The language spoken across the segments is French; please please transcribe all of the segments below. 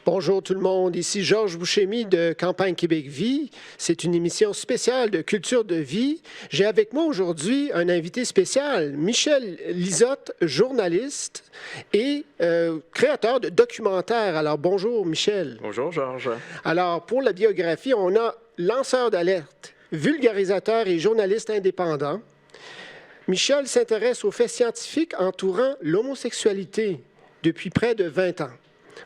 Bonjour tout le monde, ici Georges Bouchemi de Campagne Québec Vie. C'est une émission spéciale de Culture de vie. J'ai avec moi aujourd'hui un invité spécial, Michel Lizotte, journaliste et créateur de documentaires. Alors bonjour Michel. Bonjour Georges. Alors pour la biographie, on a lanceur d'alerte, vulgarisateur et journaliste indépendant. Michel s'intéresse aux faits scientifiques entourant l'homosexualité depuis près de 20 ans.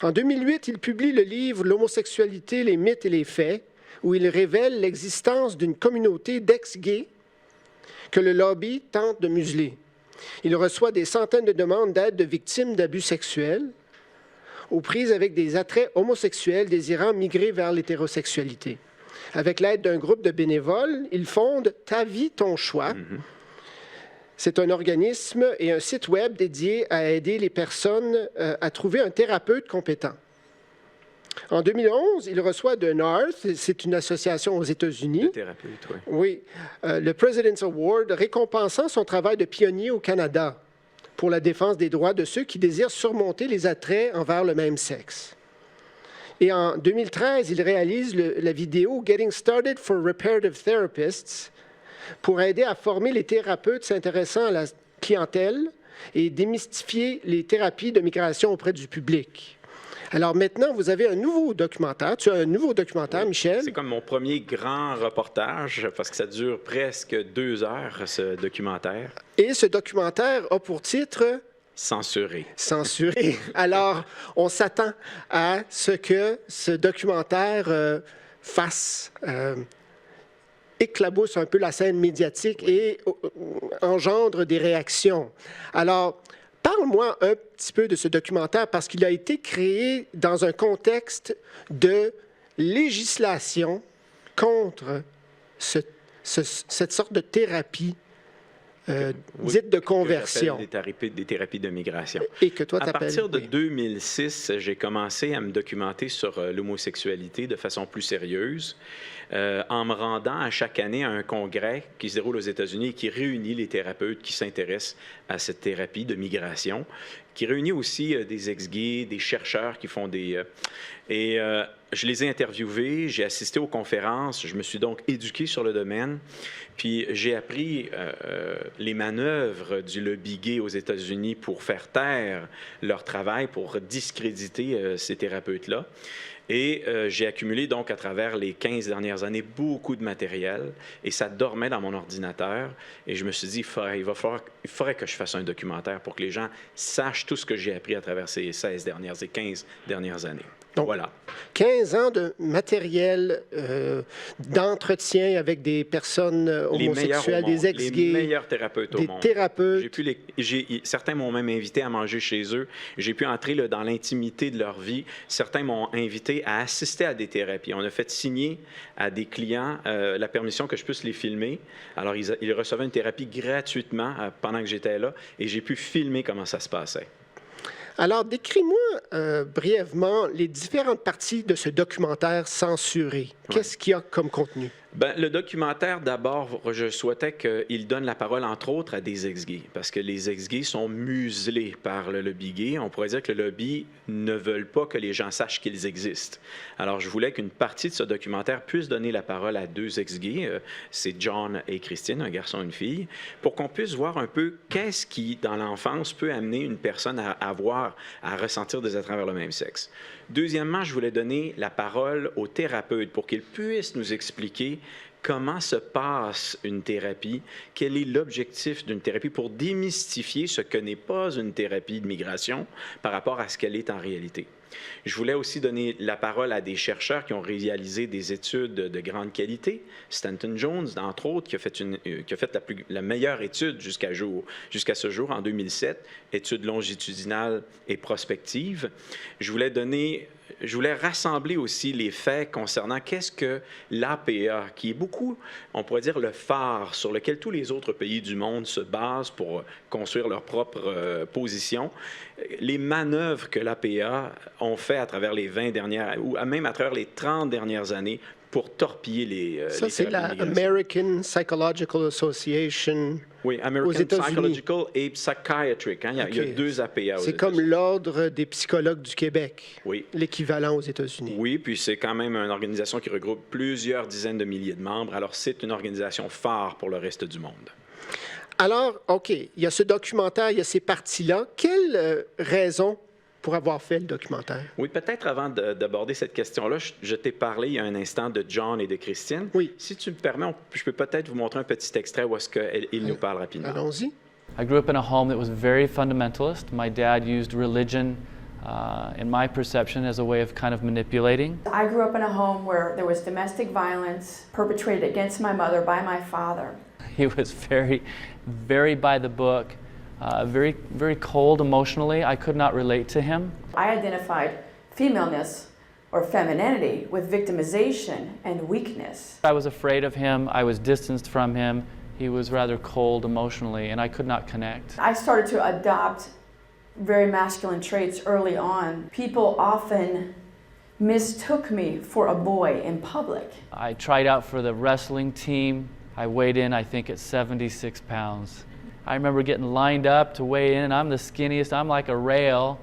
En 2008, il publie le livre « L'homosexualité, les mythes et les faits », où il révèle l'existence d'une communauté d'ex-gays que le lobby tente de museler. Il reçoit des centaines de demandes d'aide de victimes d'abus sexuels, aux prises avec des attraits homosexuels désirant migrer vers l'hétérosexualité. Avec l'aide d'un groupe de bénévoles, il fonde « Ta vie, ton choix ». C'est un organisme et un site web dédié à aider les personnes à trouver un thérapeute compétent. En 2011, il reçoit de North, c'est une association aux États-Unis. De thérapeute, oui. Oui, le President's Award récompensant son travail de pionnier au Canada pour la défense des droits de ceux qui désirent surmonter les attraits envers le même sexe. Et en 2013, il réalise la vidéo « Getting Started for Reparative Therapists » pour aider à former les thérapeutes s'intéressant à la clientèle et démystifier les thérapies de migration auprès du public. Alors maintenant, vous avez un nouveau documentaire. Tu as un nouveau documentaire, oui, Michel. C'est comme mon premier grand reportage, parce que ça dure presque 2 heures, ce documentaire. Et ce documentaire a pour titre... Censuré. Censuré. Alors, on s'attend à ce que ce documentaire fasse... éclabousse un peu la scène médiatique et engendre des réactions. Alors, parle-moi un petit peu de ce documentaire parce qu'il a été créé dans un contexte de législation contre cette sorte de thérapie dite de conversion. Des thérapies de migration. Et que toi, à partir de oui. 2006, j'ai commencé à me documenter sur l'homosexualité de façon plus sérieuse, en me rendant à chaque année à un congrès qui se déroule aux États-Unis et qui réunit les thérapeutes qui s'intéressent à cette thérapie de migration, qui réunit aussi des ex-gays, des chercheurs qui font des... je les ai interviewés, j'ai assisté aux conférences, je me suis donc éduqué sur le domaine, puis j'ai appris les manœuvres du lobby gay aux États-Unis pour faire taire leur travail, pour discréditer ces thérapeutes-là. Et j'ai accumulé donc à travers les 15 dernières années beaucoup de matériel et ça dormait dans mon ordinateur. Et je me suis dit, il faudrait que je fasse un documentaire pour que les gens sachent tout ce que j'ai appris à travers ces 15 dernières années. Donc, voilà. 15 ans de matériel d'entretien avec des personnes homosexuelles, des ex-gays. Les meilleurs thérapeutes au monde. Des thérapeutes. Certains m'ont même invité à manger chez eux. J'ai pu entrer dans l'intimité de leur vie. Certains m'ont invité à assister à des thérapies. On a fait signer à des clients la permission que je puisse les filmer. Alors, ils recevaient une thérapie gratuitement pendant que j'étais là et j'ai pu filmer comment ça se passait. Alors, décris-moi brièvement les différentes parties de ce documentaire censuré. Qu'est-ce qu'il y a comme contenu? Bien, le documentaire, d'abord, je souhaitais qu'il donne la parole, entre autres, à des ex-gays, parce que les ex-gays sont muselés par le lobby gay. On pourrait dire que le lobby ne veut pas que les gens sachent qu'ils existent. Alors, je voulais qu'une partie de ce documentaire puisse donner la parole à 2 ex-gays, c'est John et Christine, un garçon et une fille, pour qu'on puisse voir un peu qu'est-ce qui, dans l'enfance, peut amener une personne à ressentir des attraits vers le même sexe. Deuxièmement, je voulais donner la parole aux thérapeutes pour qu'ils puissent nous expliquer comment se passe une thérapie, quel est l'objectif d'une thérapie pour démystifier ce que n'est pas une thérapie de migration par rapport à ce qu'elle est en réalité. Je voulais aussi donner la parole à des chercheurs qui ont réalisé des études de grande qualité. Stanton Jones, entre autres, qui a fait la meilleure étude jusqu'à ce jour, en 2007, étude longitudinale et prospective. Je voulais rassembler aussi les faits concernant qu'est-ce que l'APA, qui est beaucoup, on pourrait dire, le phare sur lequel tous les autres pays du monde se basent pour construire leur propre position. Les manœuvres que l'APA ont fait à travers les 20 dernières, ou même à travers les 30 dernières années, pour torpiller les Ça, c'est la American Psychological Association Oui, aux American États-Unis. Psychological et Psychiatric. Hein? Il y a OK. 2 APA aux C'est comme États-Unis. l'Ordre des psychologues du Québec, Oui. l'équivalent aux États-Unis. Oui, puis c'est quand même une organisation qui regroupe plusieurs dizaines de milliers de membres. Alors, c'est une organisation phare pour le reste du monde. Alors, OK, il y a ce documentaire, il y a ces parties-là. Quelle raison pour avoir fait le documentaire? Oui, peut-être avant d'aborder cette question-là, je t'ai parlé il y a un instant de John et de Christine. Oui. Si tu me permets, je peux peut-être vous montrer un petit extrait où est-ce qu'ils nous parlent rapidement. Allons-y. I grew up in a home that was very fundamentalist. My dad used religion, in my perception, as a way of kind of manipulating. I grew up in a home where there was domestic violence perpetrated against my mother by my father. He was very by the book, very cold emotionally. I could not relate to him. I identified femaleness or femininity with victimization and weakness. I was afraid of him. I was distanced from him. He was rather cold emotionally, and I could not connect. I started to adopt very masculine traits early on. People often mistook me for a boy in public. I tried out for the wrestling team. I weighed in, I think, at 76 pounds. I remember getting lined up to weigh in. I'm the skinniest. I'm like a rail.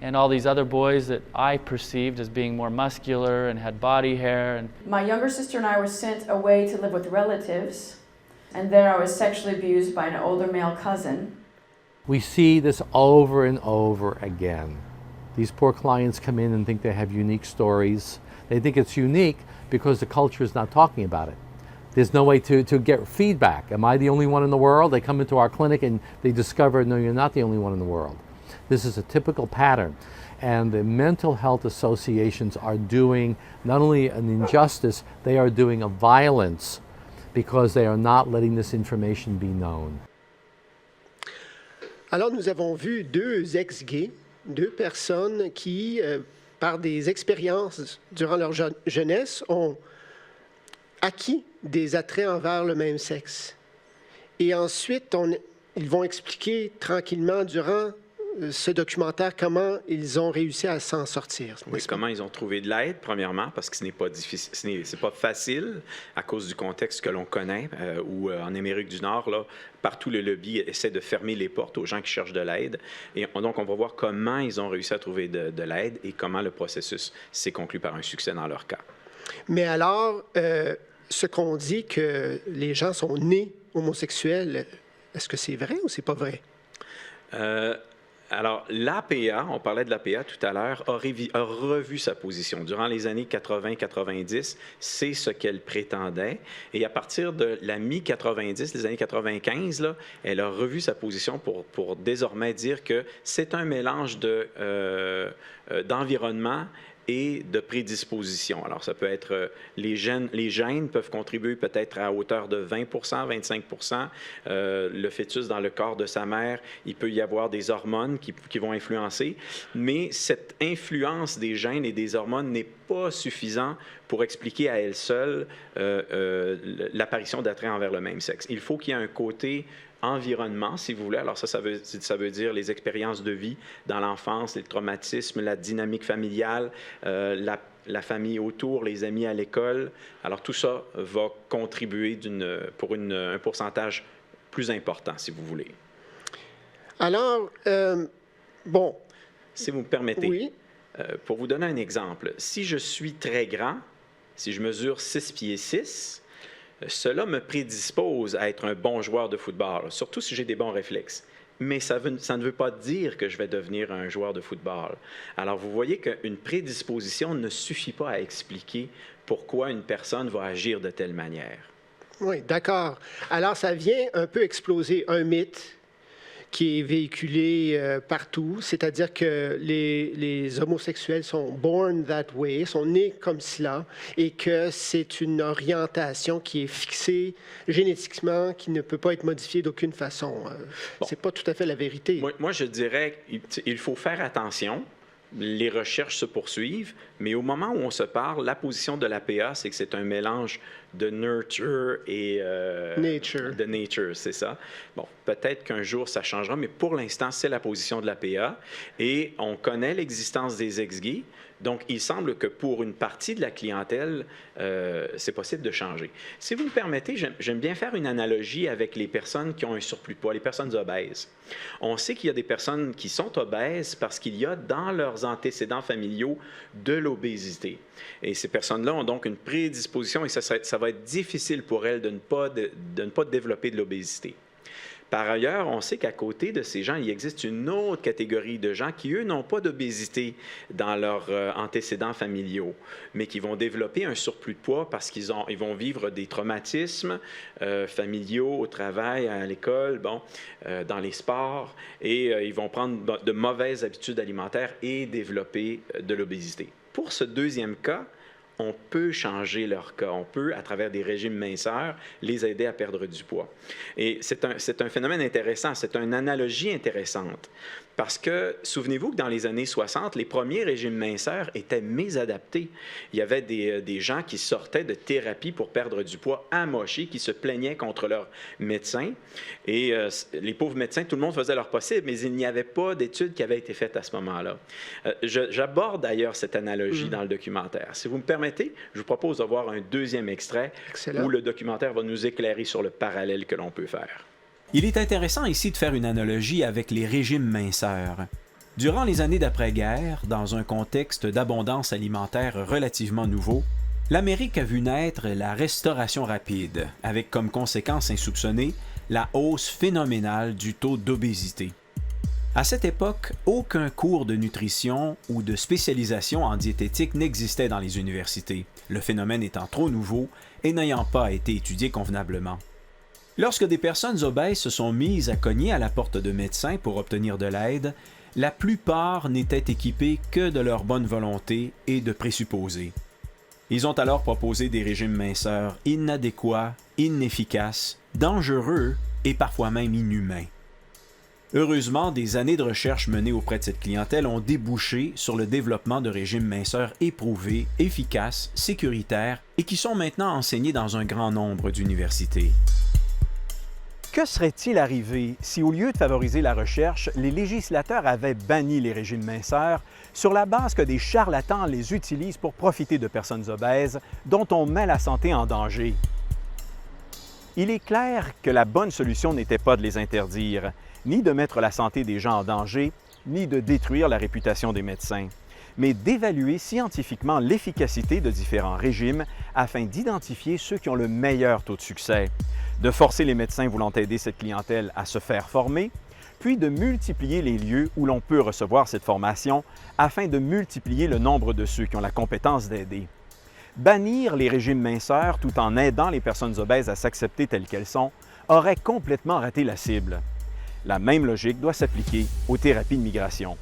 And all these other boys that I perceived as being more muscular and had body hair. And My younger sister and I were sent away to live with relatives, and there I was sexually abused by an older male cousin. We see this over and over again. These poor clients come in and think they have unique stories. They think it's unique because the culture is not talking about it. There's no way to get feedback. Am I the only one in the world? They come into our clinic and they discover, no, you're not the only one in the world. This is a typical pattern. And the mental health associations are doing not only an injustice, they are doing a violence because they are not letting this information be known. Alors, nous avons vu 2 ex-gays, 2 personnes qui, par des expériences durant leur jeunesse, ont acquis des attraits envers le même sexe. Et ensuite, ils vont expliquer tranquillement durant ce documentaire comment ils ont réussi à s'en sortir. Oui, comment ils ont trouvé de l'aide, premièrement, parce que ce n'est pas difficile, c'est pas facile à cause du contexte que l'on connaît, où en Amérique du Nord, là, partout le lobby essaie de fermer les portes aux gens qui cherchent de l'aide. Et donc, on va voir comment ils ont réussi à trouver de l'aide et comment le processus s'est conclu par un succès dans leur cas. Mais alors, ce qu'on dit que les gens sont nés homosexuels, est-ce que c'est vrai ou c'est pas vrai? Alors, l'APA, on parlait de l'APA tout à l'heure, a revu sa position. Durant les années 80-90, c'est ce qu'elle prétendait. Et à partir de la mi-90, les années 95, là, elle a revu sa position pour désormais dire que c'est un mélange d'environnement et de prédisposition. Alors, ça peut être les gènes peuvent contribuer peut-être à hauteur de 20 25 le fœtus dans le corps de sa mère, il peut y avoir des hormones qui vont influencer, mais cette influence des gènes et des hormones n'est pas suffisant pour expliquer à elle seule l'apparition d'attraits envers le même sexe. Il faut qu'il y ait un côté environnement, si vous voulez. Alors ça veut dire les expériences de vie dans l'enfance, les traumatismes, la dynamique familiale, la famille autour, les amis à l'école. Alors tout ça va contribuer pour un pourcentage plus important, si vous voulez. Alors, bon. Si vous me permettez, oui. Pour vous donner un exemple, si je suis très grand, si je mesure 6 pieds 6, cela me prédispose à être un bon joueur de football, surtout si j'ai des bons réflexes. Mais ça ne veut pas dire que je vais devenir un joueur de football. Alors, vous voyez qu'une prédisposition ne suffit pas à expliquer pourquoi une personne va agir de telle manière. Oui, d'accord. Alors, ça vient un peu exploser un mythe qui est véhiculé partout, c'est-à-dire que les homosexuels sont born that way, sont nés comme cela, et que c'est une orientation qui est fixée génétiquement, qui ne peut pas être modifiée d'aucune façon. Bon. C'est pas tout à fait la vérité. Moi je dirais qu'il faut faire attention. Les recherches se poursuivent, mais au moment où on se parle, la position de l'APA, c'est que c'est un mélange de nurture et Nature. de nature, c'est ça. Bon, peut-être qu'un jour ça changera, mais pour l'instant, c'est la position de l'APA et on connaît l'existence des ex-gays. Donc, il semble que pour une partie de la clientèle, c'est possible de changer. Si vous me permettez, j'aime bien faire une analogie avec les personnes qui ont un surplus de poids, les personnes obèses. On sait qu'il y a des personnes qui sont obèses parce qu'il y a dans leurs antécédents familiaux de l'obésité. Et ces personnes-là ont donc une prédisposition et ça va être difficile pour elles de ne pas développer de l'obésité. Par ailleurs, on sait qu'à côté de ces gens, il existe une autre catégorie de gens qui, eux, n'ont pas d'obésité dans leurs antécédents familiaux, mais qui vont développer un surplus de poids parce qu'ils vont vivre des traumatismes familiaux au travail, à l'école, dans les sports, et ils vont prendre de mauvaises habitudes alimentaires et développer de l'obésité. Pour ce deuxième cas, on peut changer leur cas. On peut, à travers des régimes minceurs, les aider à perdre du poids. Et c'est un phénomène intéressant, c'est une analogie intéressante. Parce que, souvenez-vous que dans les années 60, les premiers régimes minceurs étaient mésadaptés. Il y avait des gens qui sortaient de thérapie pour perdre du poids amochés, qui se plaignaient contre leurs médecins. Et les pauvres médecins, tout le monde faisait leur possible, mais il n'y avait pas d'études qui avaient été faites à ce moment-là. J'aborde d'ailleurs cette analogie dans le documentaire. Si vous me permettez, je vous propose de voir un deuxième extrait. Excellent. Où le documentaire va nous éclairer sur le parallèle que l'on peut faire. Il est intéressant ici de faire une analogie avec les régimes minceurs. Durant les années d'après-guerre, dans un contexte d'abondance alimentaire relativement nouveau, l'Amérique a vu naître la restauration rapide, avec comme conséquence insoupçonnée la hausse phénoménale du taux d'obésité. À cette époque, aucun cours de nutrition ou de spécialisation en diététique n'existait dans les universités, le phénomène étant trop nouveau et n'ayant pas été étudié convenablement. Lorsque des personnes obèses se sont mises à cogner à la porte de médecins pour obtenir de l'aide, la plupart n'étaient équipés que de leur bonne volonté et de présupposés. Ils ont alors proposé des régimes minceurs inadéquats, inefficaces, dangereux et parfois même inhumains. Heureusement, des années de recherche menées auprès de cette clientèle ont débouché sur le développement de régimes minceurs éprouvés, efficaces, sécuritaires et qui sont maintenant enseignés dans un grand nombre d'universités. Que serait-il arrivé si, au lieu de favoriser la recherche, les législateurs avaient banni les régimes minceurs sur la base que des charlatans les utilisent pour profiter de personnes obèses dont on met la santé en danger? Il est clair que la bonne solution n'était pas de les interdire, ni de mettre la santé des gens en danger, ni de détruire la réputation des médecins, mais d'évaluer scientifiquement l'efficacité de différents régimes afin d'identifier ceux qui ont le meilleur taux de succès, de forcer les médecins voulant aider cette clientèle à se faire former, puis de multiplier les lieux où l'on peut recevoir cette formation afin de multiplier le nombre de ceux qui ont la compétence d'aider. Bannir les régimes minceurs tout en aidant les personnes obèses à s'accepter telles qu'elles sont aurait complètement raté la cible. La même logique doit s'appliquer aux thérapies de migration.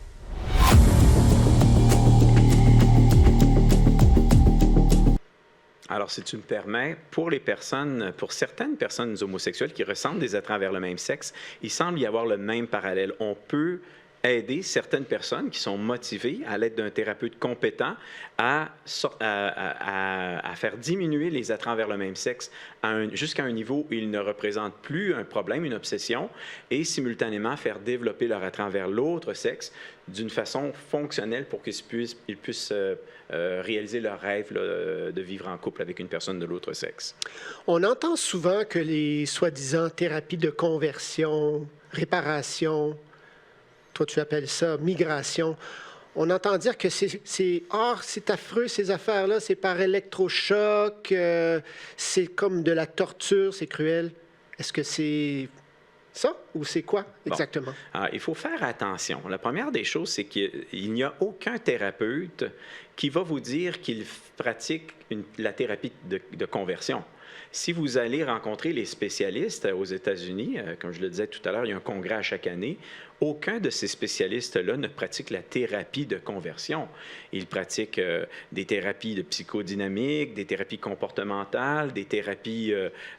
Alors, si tu me permets, pour certaines personnes homosexuelles qui ressentent des attraits vers le même sexe, il semble y avoir le même parallèle. On peut aider certaines personnes qui sont motivées à l'aide d'un thérapeute compétent à faire diminuer les attraits vers le même sexe jusqu'à un niveau où ils ne représentent plus un problème, une obsession, et simultanément faire développer leur attrait vers l'autre sexe d'une façon fonctionnelle pour qu'ils puissent réaliser leur rêve de vivre en couple avec une personne de l'autre sexe. On entend souvent que les soi-disant thérapies de conversion, réparation, toi tu appelles ça migration, on entend dire que c'est affreux ces affaires-là, c'est par électrochoc, c'est comme de la torture, c'est cruel. Est-ce que c'est ça ou c'est quoi exactement? Bon. Alors, il faut faire attention. La première des choses, c'est qu'il n'y a aucun thérapeute qui va vous dire qu'il pratique la thérapie de conversion. Si vous allez rencontrer les spécialistes aux États-Unis, comme je le disais tout à l'heure, il y a un congrès à chaque année, aucun de ces spécialistes-là ne pratique la thérapie de conversion. Ils pratiquent des thérapies de psychodynamique, des thérapies comportementales, des thérapies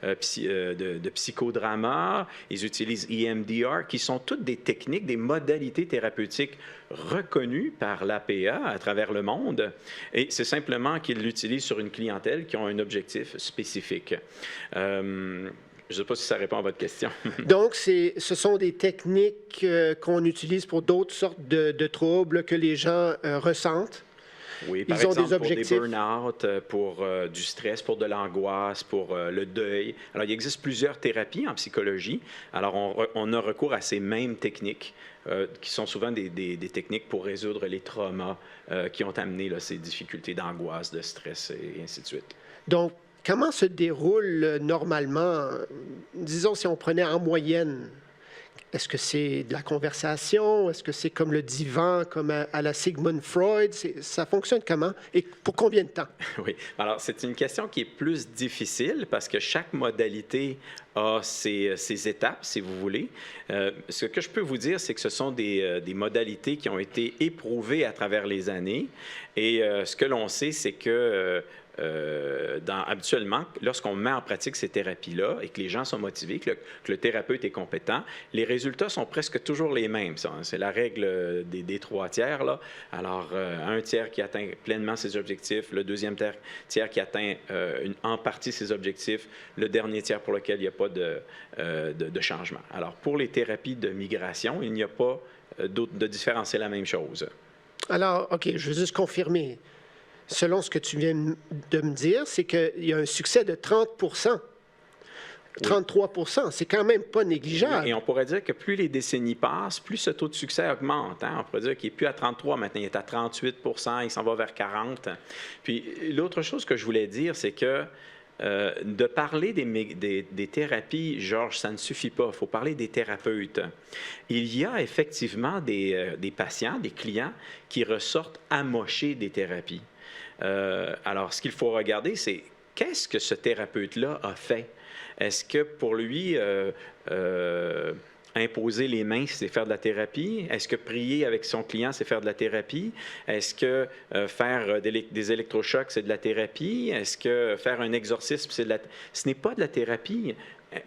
de psychodrama. Ils utilisent EMDR, qui sont toutes des techniques, des modalités thérapeutiques reconnues par l'APA à travers le monde. Et c'est simplement qu'ils l'utilisent sur une clientèle qui a un objectif spécifique. spécifique. Je ne sais pas si ça répond à votre question. Donc, ce sont des techniques qu'on utilise pour d'autres sortes de troubles que les gens ressentent. Oui, par Ils ont exemple, des objectifs. pour des burn-out, pour du stress, pour de l'angoisse, pour le deuil. Alors, il existe plusieurs thérapies en psychologie. Alors, on a recours à ces mêmes techniques, qui sont souvent des techniques pour résoudre les traumas qui ont amené là, ces difficultés d'angoisse, de stress et ainsi de suite. Donc, comment se déroule normalement, disons si on prenait en moyenne, est-ce que c'est de la conversation? Est-ce que c'est comme le divan, comme à la Sigmund Freud? Ça fonctionne comment? Et pour combien de temps? Oui. Alors, c'est une question qui est plus difficile parce que chaque modalité a ses étapes, si vous voulez. Ce que je peux vous dire, c'est que ce sont des modalités qui ont été éprouvées à travers les années. Et ce que l'on sait, c'est que habituellement, lorsqu'on met en pratique ces thérapies-là et que les gens sont motivés, que le thérapeute est compétent, les résultats sont presque toujours les mêmes. C'est la règle des 3 tiers. Là. Alors, un tiers qui atteint pleinement ses objectifs, le deuxième tiers qui atteint en partie ses objectifs, le dernier tiers pour lequel il n'y a pas de changement. Alors, pour les thérapies de migration, il n'y a pas de différence, c'est la même chose. Alors, OK, je veux juste confirmer. Selon ce que tu viens de me dire, c'est qu'il y a un succès de 30 33 c'est quand même pas négligeable. Oui, et on pourrait dire que plus les décennies passent, plus ce taux de succès augmente. Hein? On pourrait dire qu'il n'est plus à 33, maintenant il est à 38 il s'en va vers 40. Puis l'autre chose que je voulais dire, c'est que de parler des thérapies, Georges, ça ne suffit pas. Il faut parler des thérapeutes. Il y a effectivement des patients, des clients qui ressortent amochés des thérapies. Alors, ce qu'il faut regarder, c'est qu'est-ce que ce thérapeute-là a fait? Est-ce que pour lui, imposer les mains, c'est faire de la thérapie? Est-ce que prier avec son client, c'est faire de la thérapie? Est-ce que faire des électrochocs, c'est de la thérapie? Est-ce que faire un exorcisme, c'est de la... Ce n'est pas de la thérapie.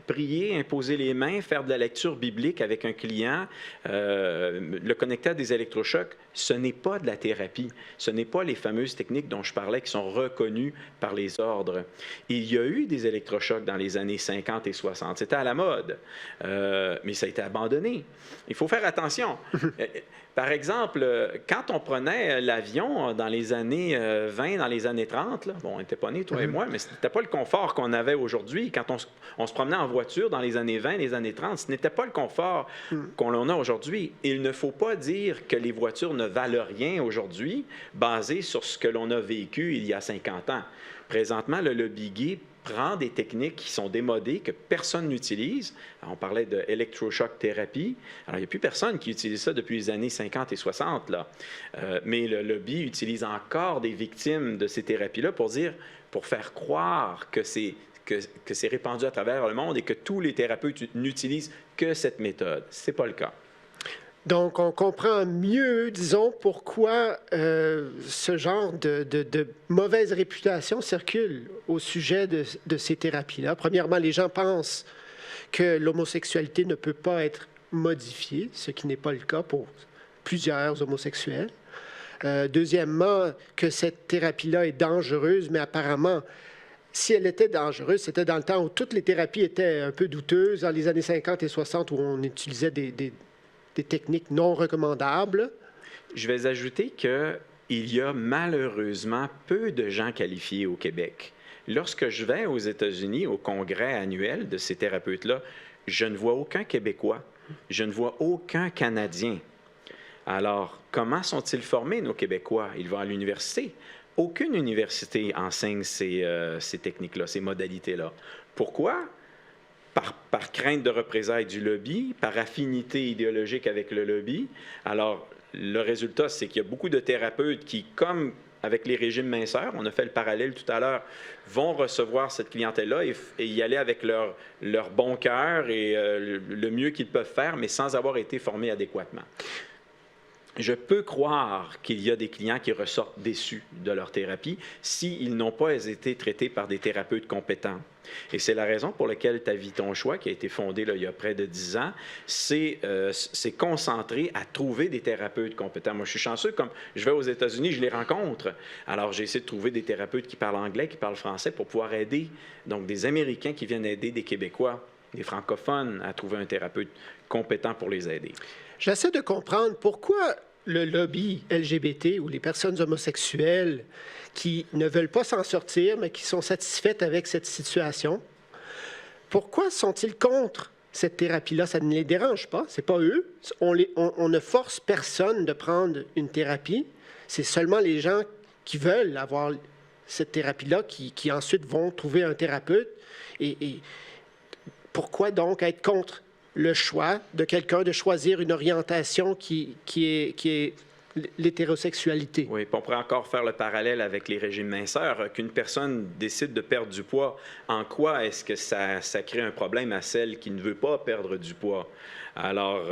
Prier, imposer les mains, faire de la lecture biblique avec un client, le connecter à des électrochocs, ce n'est pas de la thérapie. Ce n'est pas les fameuses techniques dont je parlais qui sont reconnues par les ordres. Il y a eu des électrochocs dans les années 50 et 60. C'était à la mode, mais ça a été abandonné. Il faut faire attention. Par exemple, quand on prenait l'avion dans les années 20, dans les années 30, là, bon, on n'était pas nés, toi et moi, mais ce n'était pas le confort qu'on avait aujourd'hui. Quand on se promenait en voiture dans les années 20, les années 30, ce n'était pas le confort qu'on a aujourd'hui. Il ne faut pas dire que les voitures ne valent rien aujourd'hui, basé sur ce que l'on a vécu il y a 50 ans. Présentement, le lobby gay prend des techniques qui sont démodées, que personne n'utilise. On parlait de électroshock thérapie. Alors, il n'y a plus personne qui utilise ça depuis les années 50 et 60. Là. Mais le lobby utilise encore des victimes de ces thérapies-là pour faire croire que c'est répandu à travers le monde et que tous les thérapeutes n'utilisent que cette méthode. Ce n'est pas le cas. Donc, on comprend mieux, disons, pourquoi ce genre de mauvaise réputation circule au sujet de ces thérapies-là. Premièrement, les gens pensent que l'homosexualité ne peut pas être modifiée, ce qui n'est pas le cas pour plusieurs homosexuels. Deuxièmement, que cette thérapie-là est dangereuse, mais apparemment, si elle était dangereuse, c'était dans le temps où toutes les thérapies étaient un peu douteuses, dans les années 50 et 60, où on utilisait des techniques non recommandables. Je vais ajouter qu'il y a malheureusement peu de gens qualifiés au Québec. Lorsque je vais aux États-Unis au congrès annuel de ces thérapeutes-là, je ne vois aucun Québécois, je ne vois aucun Canadien. Alors, comment sont-ils formés, nos Québécois? Ils vont à l'université. Aucune université enseigne ces techniques-là, ces modalités-là. Pourquoi? Par crainte de représailles du lobby, par affinité idéologique avec le lobby. Alors, le résultat, c'est qu'il y a beaucoup de thérapeutes qui, comme avec les régimes minceurs, on a fait le parallèle tout à l'heure, vont recevoir cette clientèle-là et y aller avec leur bon cœur et le mieux qu'ils peuvent faire, mais sans avoir été formés adéquatement. je peux croire qu'il y a des clients qui ressortent déçus de leur thérapie s'ils n'ont pas été traités par des thérapeutes compétents. Et c'est la raison pour laquelle Ta vie, ton choix, qui a été fondé là, il y a près de 10 ans, c'est concentré à trouver des thérapeutes compétents. Moi, je suis chanceux, comme je vais aux États-Unis, je les rencontre. Alors, j'ai essayé de trouver des thérapeutes qui parlent anglais, qui parlent français pour pouvoir aider, donc des Américains qui viennent aider des Québécois, des francophones à trouver un thérapeute compétent pour les aider. J'essaie de comprendre pourquoi le lobby LGBT ou les personnes homosexuelles qui ne veulent pas s'en sortir, mais qui sont satisfaites avec cette situation, pourquoi sont-ils contre cette thérapie-là? Ça ne les dérange pas, c'est pas eux. On ne force personne de prendre une thérapie. C'est seulement les gens qui veulent avoir cette thérapie-là qui ensuite vont trouver un thérapeute. Et pourquoi donc être contre le choix de quelqu'un de choisir une orientation qui est l'hétérosexualité? Oui, puis on pourrait encore faire le parallèle avec les régimes minceurs. Qu'une personne décide de perdre du poids, en quoi est-ce que ça crée un problème à celle qui ne veut pas perdre du poids? Alors,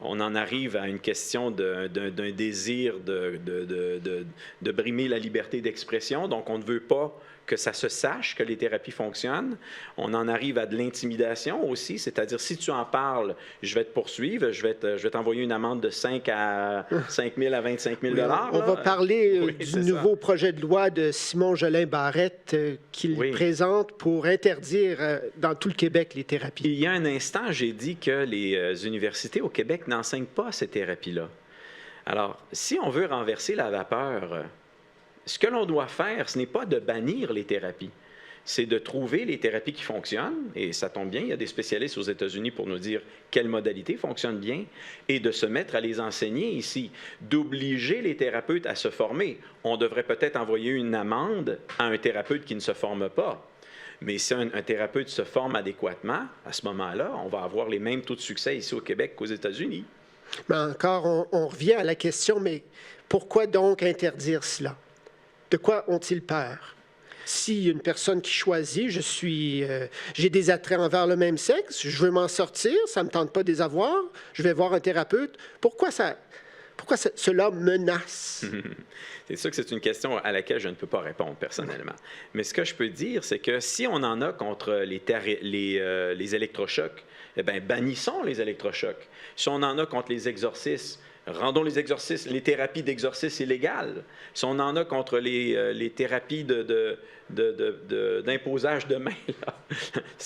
on en arrive à une question d'un désir de brimer la liberté d'expression. Donc, on ne veut pas que ça se sache que les thérapies fonctionnent. On en arrive à de l'intimidation aussi, c'est-à-dire si tu en parles, je vais te poursuivre, je vais t'envoyer une amende de 5 000 à 25 000 On va parler Oui, du nouveau projet de loi de Simon Jolin-Barrette qu'il présente pour interdire dans tout le Québec les thérapies. Il y a un instant, j'ai dit que les universités au Québec n'enseignent pas ces thérapies-là. Alors, si on veut renverser la vapeur, ce que l'on doit faire, ce n'est pas de bannir les thérapies, c'est de trouver les thérapies qui fonctionnent, et ça tombe bien, il y a des spécialistes aux États-Unis pour nous dire quelles modalités fonctionnent bien, et de se mettre à les enseigner ici, d'obliger les thérapeutes à se former. On devrait peut-être envoyer une amende à un thérapeute qui ne se forme pas. Mais si un thérapeute se forme adéquatement, à ce moment-là, on va avoir les mêmes taux de succès ici au Québec qu'aux États-Unis. Mais encore, on revient à la question, mais pourquoi donc interdire cela? De quoi ont-ils peur? Si une personne qui choisit, j'ai des attraits envers le même sexe, je veux m'en sortir, ça ne me tente pas de les avoir, je vais voir un thérapeute, pourquoi cela menace? C'est sûr que c'est une question à laquelle je ne peux pas répondre personnellement. Mais ce que je peux dire, c'est que si on en a contre les électrochocs, eh bien, bannissons les électrochocs. Si on en a contre les exorcismes, rendons les thérapies d'exorcisme illégales. Si on en a contre les thérapies d'imposage de main,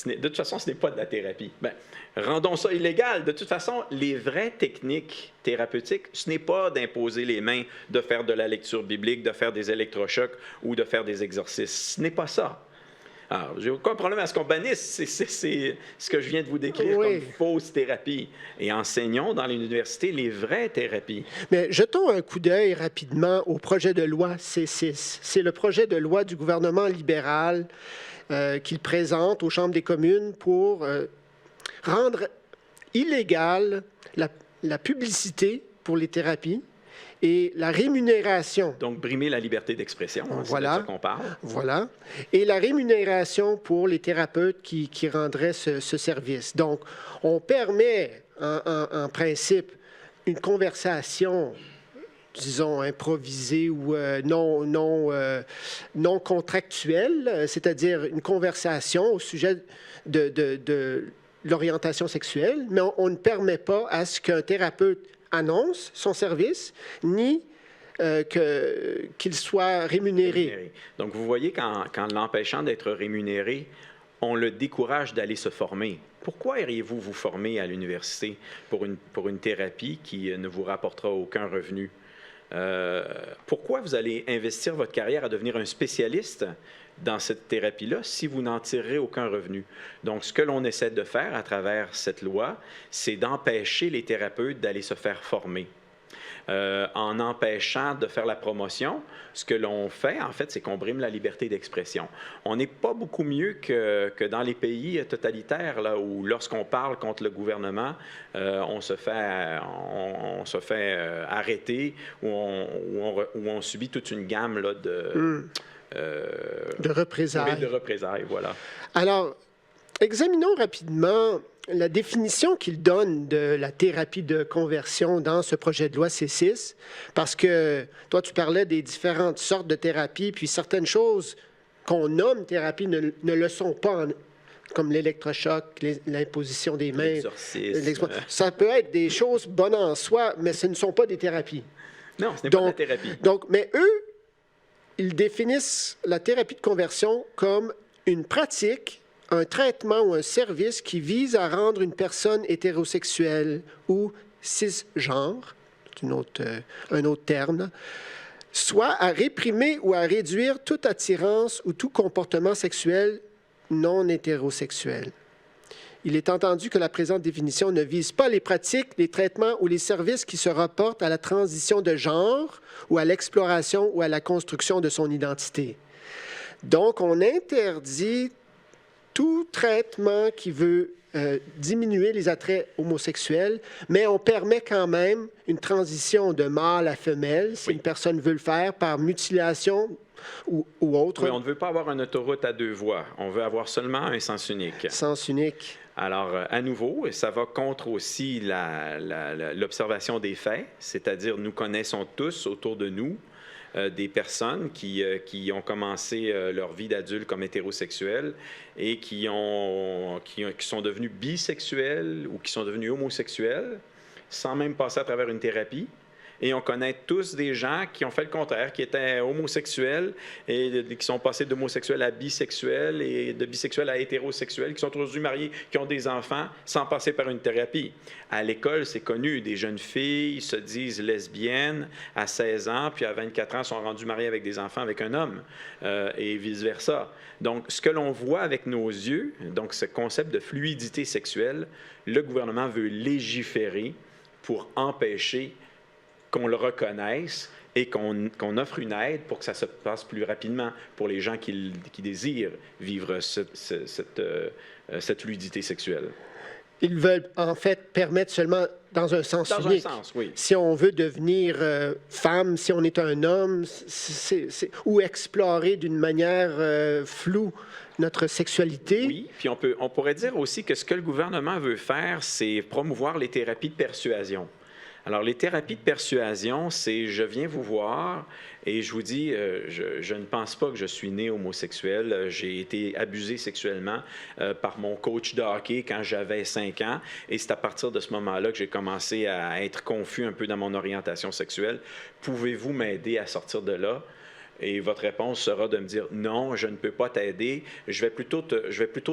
de toute façon, ce n'est pas de la thérapie. Bien, rendons ça illégal. De toute façon, les vraies techniques thérapeutiques, ce n'est pas d'imposer les mains, de faire de la lecture biblique, de faire des électrochocs ou de faire des exorcismes. Ce n'est pas ça. Alors, j'ai aucun problème à ce qu'on bannisse. C'est ce que je viens de vous décrire comme fausse thérapie. Et enseignons dans l'université les vraies thérapies. Mais jetons un coup d'œil rapidement au projet de loi C6. C'est le projet de loi du gouvernement libéral qu'il présente aux chambres des communes pour rendre illégale la publicité pour les thérapies et la rémunération. Donc, brimer la liberté d'expression, voilà, c'est de ça qu'on parle. Voilà. Et la rémunération pour les thérapeutes qui rendraient ce service. Donc, on permet, en principe, une conversation, disons, improvisée ou non contractuelle, c'est-à-dire une conversation au sujet de l'orientation sexuelle, mais on ne permet pas à ce qu'un thérapeute annonce son service, ni qu'il soit rémunéré. Donc, vous voyez qu'en l'empêchant d'être rémunéré, on le décourage d'aller se former. Pourquoi iriez-vous vous former à l'université pour une thérapie qui ne vous rapportera aucun revenu? Pourquoi vous allez investir votre carrière à devenir un spécialiste dans cette thérapie-là si vous n'en tirerez aucun revenu? Donc, ce que l'on essaie de faire à travers cette loi, c'est d'empêcher les thérapeutes d'aller se faire former. En empêchant de faire la promotion, ce que l'on fait, en fait, c'est qu'on brime la liberté d'expression. On n'est pas beaucoup mieux que dans les pays totalitaires, là, où lorsqu'on parle contre le gouvernement, on se fait arrêter, où on subit toute une gamme là, de représailles. De représailles. Oui, de représailles, voilà. Alors, examinons rapidement la définition qu'il donne de la thérapie de conversion dans ce projet de loi C6, parce que toi, tu parlais des différentes sortes de thérapies, puis certaines choses qu'on nomme thérapie ne le sont pas, comme l'électrochoc, l'imposition des mains. L'exorcisme. Ça peut être des choses bonnes en soi, mais ce ne sont pas des thérapies. Non, ce n'est pas de la thérapie. Mais eux, ils définissent la thérapie de conversion comme une pratique, un traitement ou un service qui vise à rendre une personne hétérosexuelle ou cisgenre, c'est un autre terme, soit à réprimer ou à réduire toute attirance ou tout comportement sexuel non hétérosexuel. Il est entendu que la présente définition ne vise pas les pratiques, les traitements ou les services qui se rapportent à la transition de genre ou à l'exploration ou à la construction de son identité. Donc, on interdit tout traitement qui veut diminuer les attraits homosexuels, mais on permet quand même une transition de mâle à femelle, si une personne veut le faire par mutilation ou autre. Oui, on ne veut pas avoir une autoroute à 2 voies. On veut avoir seulement un sens unique. Sens unique. Alors, à nouveau, ça va contre aussi l'observation des faits, c'est-à-dire nous connaissons tous autour de nous des personnes qui ont commencé leur vie d'adulte comme hétérosexuels et qui sont devenus bisexuels ou qui sont devenus homosexuels sans même passer à travers une thérapie. Et on connaît tous des gens qui ont fait le contraire, qui étaient homosexuels et qui sont passés d'homosexuels à bisexuels et de bisexuels à hétérosexuels, qui sont aujourd'hui mariés, qui ont des enfants sans passer par une thérapie. À l'école, c'est connu, des jeunes filles se disent lesbiennes à 16 ans, puis à 24 ans sont rendues mariées avec des enfants avec un homme et vice-versa. Donc, ce que l'on voit avec nos yeux, donc ce concept de fluidité sexuelle, le gouvernement veut légiférer pour empêcher qu'on le reconnaisse et qu'on offre une aide pour que ça se passe plus rapidement pour les gens qui désirent vivre cette fluidité sexuelle. Ils veulent en fait permettre seulement dans un sens unique. Dans un sens, oui. Si on veut devenir femme, si on est un homme, ou explorer d'une manière floue notre sexualité. Oui, puis on pourrait dire aussi que ce que le gouvernement veut faire, c'est promouvoir les thérapies de persuasion. Alors, les thérapies de persuasion, c'est je viens vous voir et je vous dis, je ne pense pas que je suis né homosexuel. J'ai été abusé sexuellement par mon coach de hockey quand j'avais 5 ans. Et c'est à partir de ce moment-là que j'ai commencé à être confus un peu dans mon orientation sexuelle. Pouvez-vous m'aider à sortir de là? Et votre réponse sera de me dire non, je ne peux pas t'aider. Je vais plutôt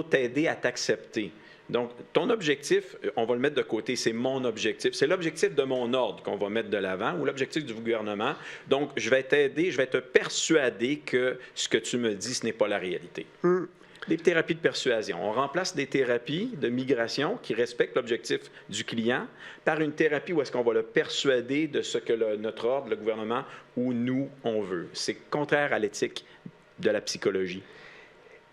t'aider à t'accepter. Donc, ton objectif, on va le mettre de côté, c'est mon objectif. C'est l'objectif de mon ordre qu'on va mettre de l'avant ou l'objectif du gouvernement. Donc, je vais t'aider, je vais te persuader que ce que tu me dis, ce n'est pas la réalité. Des thérapies de persuasion. On remplace des thérapies de migration qui respectent l'objectif du client par une thérapie où est-ce qu'on va le persuader de ce que notre ordre, le gouvernement ou nous, on veut. C'est contraire à l'éthique de la psychologie.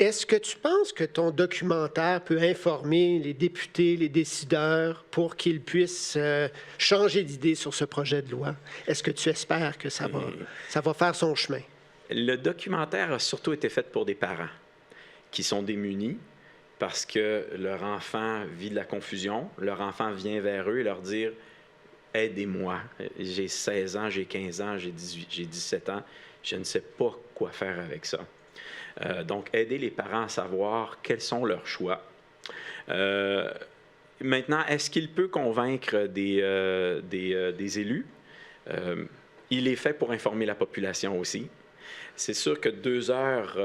Est-ce que tu penses que ton documentaire peut informer les députés, les décideurs pour qu'ils puissent changer d'idée sur ce projet de loi? Est-ce que tu espères que ça va faire son chemin? Le documentaire a surtout été fait pour des parents qui sont démunis parce que leur enfant vit de la confusion, leur enfant vient vers eux et leur dire « Aidez-moi, j'ai 16 ans, j'ai 15 ans, j'ai 17 ans, je ne sais pas quoi faire avec ça. » Donc, aider les parents à savoir quels sont leurs choix. Maintenant, est-ce qu'il peut convaincre des élus? Il est fait pour informer la population aussi. C'est sûr que 2 heures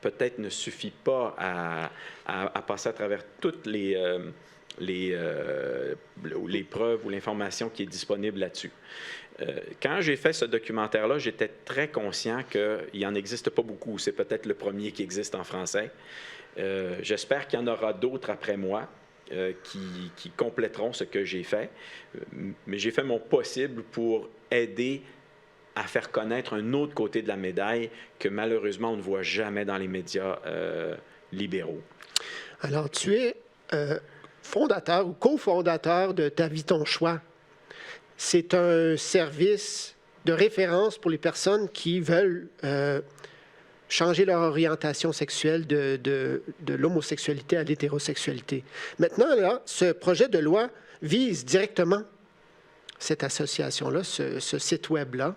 peut-être ne suffit pas à passer à travers toutes les preuves ou l'information qui est disponible là-dessus. Quand j'ai fait ce documentaire-là, j'étais très conscient qu'il n'en existe pas beaucoup. C'est peut-être le premier qui existe en français. J'espère qu'il y en aura d'autres après moi qui compléteront ce que j'ai fait. Mais j'ai fait mon possible pour aider à faire connaître un autre côté de la médaille que malheureusement on ne voit jamais dans les médias libéraux. Alors, tu es fondateur ou cofondateur de Ta vie, ton choix. C'est un service de référence pour les personnes qui veulent changer leur orientation sexuelle de l'homosexualité à l'hétérosexualité. Maintenant, là, ce projet de loi vise directement cette association-là, ce site Web-là.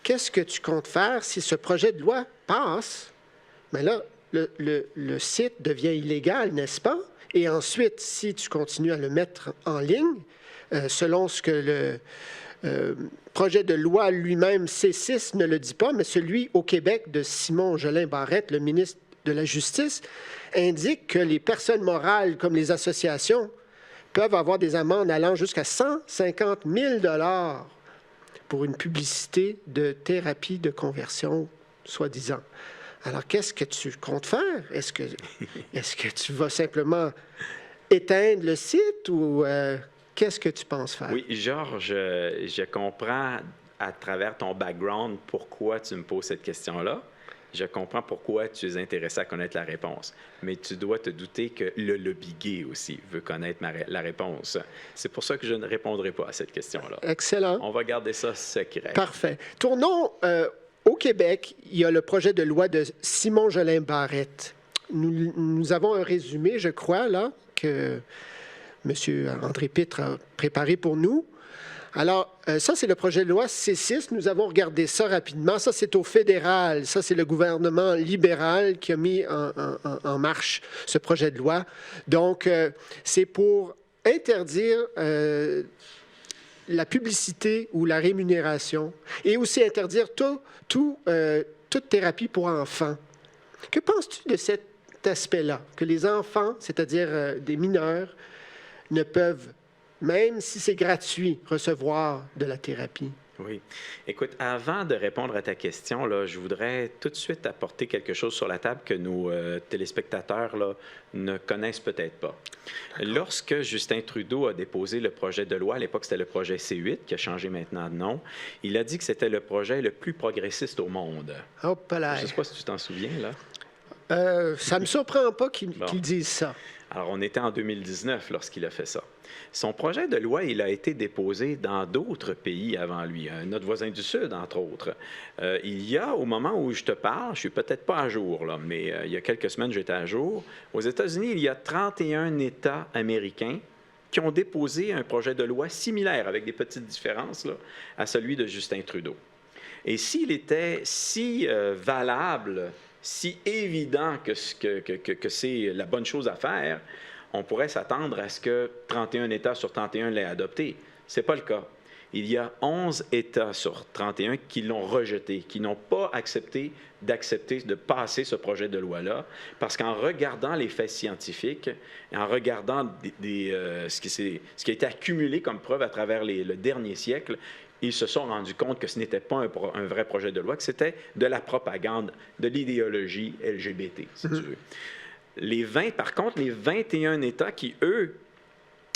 Qu'est-ce que tu comptes faire si ce projet de loi passe? Mais là, le site devient illégal, n'est-ce pas? Et ensuite, si tu continues à le mettre en ligne, selon ce que le projet de loi lui-même, C6, ne le dit pas, mais celui au Québec de Simon Jolin Barrette, le ministre de la Justice, indique que les personnes morales, comme les associations, peuvent avoir des amendes allant jusqu'à 150 000 $ pour une publicité de thérapie de conversion, soi-disant. Alors, qu'est-ce que tu comptes faire? Est-ce que tu vas simplement éteindre le site ou qu'est-ce que tu penses faire? Oui, Georges, je comprends à travers ton background pourquoi tu me poses cette question-là. Je comprends pourquoi tu es intéressé à connaître la réponse. Mais tu dois te douter que le lobby gay aussi veut connaître la réponse. C'est pour ça que je ne répondrai pas à cette question-là. Excellent. On va garder ça secret. Parfait. Tournons au Québec. Il y a le projet de loi de Simon Jolin Barrette. Nous avons un résumé, je crois, là, que M. André Pitre a préparé pour nous. Alors, ça, c'est le projet de loi C6. Nous avons regardé ça rapidement. Ça, c'est au fédéral. Ça, c'est le gouvernement libéral qui a mis en marche ce projet de loi. Donc, c'est pour interdire la publicité ou la rémunération et aussi interdire toute thérapie pour enfants. Que penses-tu de cet aspect-là? Que les enfants, c'est-à-dire des mineurs, ne peuvent, même si c'est gratuit, recevoir de la thérapie? Oui. Écoute, avant de répondre à ta question, là, je voudrais tout de suite apporter quelque chose sur la table que nos téléspectateurs là, ne connaissent peut-être pas. Lorsque Justin Trudeau a déposé le projet de loi, à l'époque c'était le projet C8, qui a changé maintenant de nom, il a dit que c'était le projet le plus progressiste au monde. Hop là. Je ne sais pas si tu t'en souviens, là. Ça ne me surprend pas qu'il dise ça. Alors, on était en 2019 lorsqu'il a fait ça. Son projet de loi, il a été déposé dans d'autres pays avant lui, notre voisin du Sud, entre autres. Il y a, au moment où je te parle, je ne suis peut-être pas à jour, là, mais il y a quelques semaines, j'étais à jour. Aux États-Unis, il y a 31 États américains qui ont déposé un projet de loi similaire, avec des petites différences, là, à celui de Justin Trudeau. Et s'il était si valable, si évident que c'est la bonne chose à faire, on pourrait s'attendre à ce que 31 États sur 31 l'aient adopté. Ce n'est pas le cas. Il y a 11 États sur 31 qui l'ont rejeté, qui n'ont pas accepté de passer ce projet de loi-là, parce qu'en regardant les faits scientifiques, et en regardant ce qui a été accumulé comme preuve à travers le dernier siècle, ils se sont rendus compte que ce n'était pas un vrai projet de loi, que c'était de la propagande, de l'idéologie LGBT, si tu veux. Par contre, les 21 États qui, eux,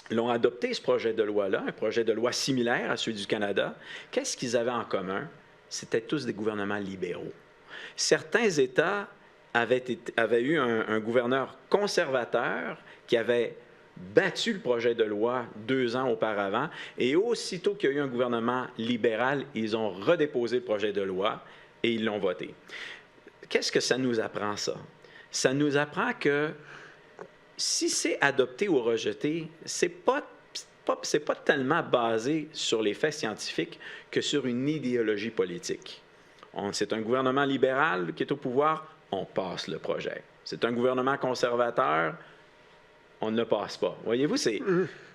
l'ont adopté, ce projet de loi-là, un projet de loi similaire à celui du Canada, qu'est-ce qu'ils avaient en commun? C'était tous des gouvernements libéraux. Certains États avaient eu un gouverneur conservateur qui avait battu le projet de loi 2 ans auparavant, et aussitôt qu'il y a eu un gouvernement libéral, ils ont redéposé le projet de loi et ils l'ont voté. Qu'est-ce que ça nous apprend, ça? Ça nous apprend que si c'est adopté ou rejeté, c'est pas tellement basé sur les faits scientifiques que sur une idéologie politique. C'est un gouvernement libéral qui est au pouvoir, on passe le projet. C'est un gouvernement conservateur, on ne le passe pas. Voyez-vous, c'est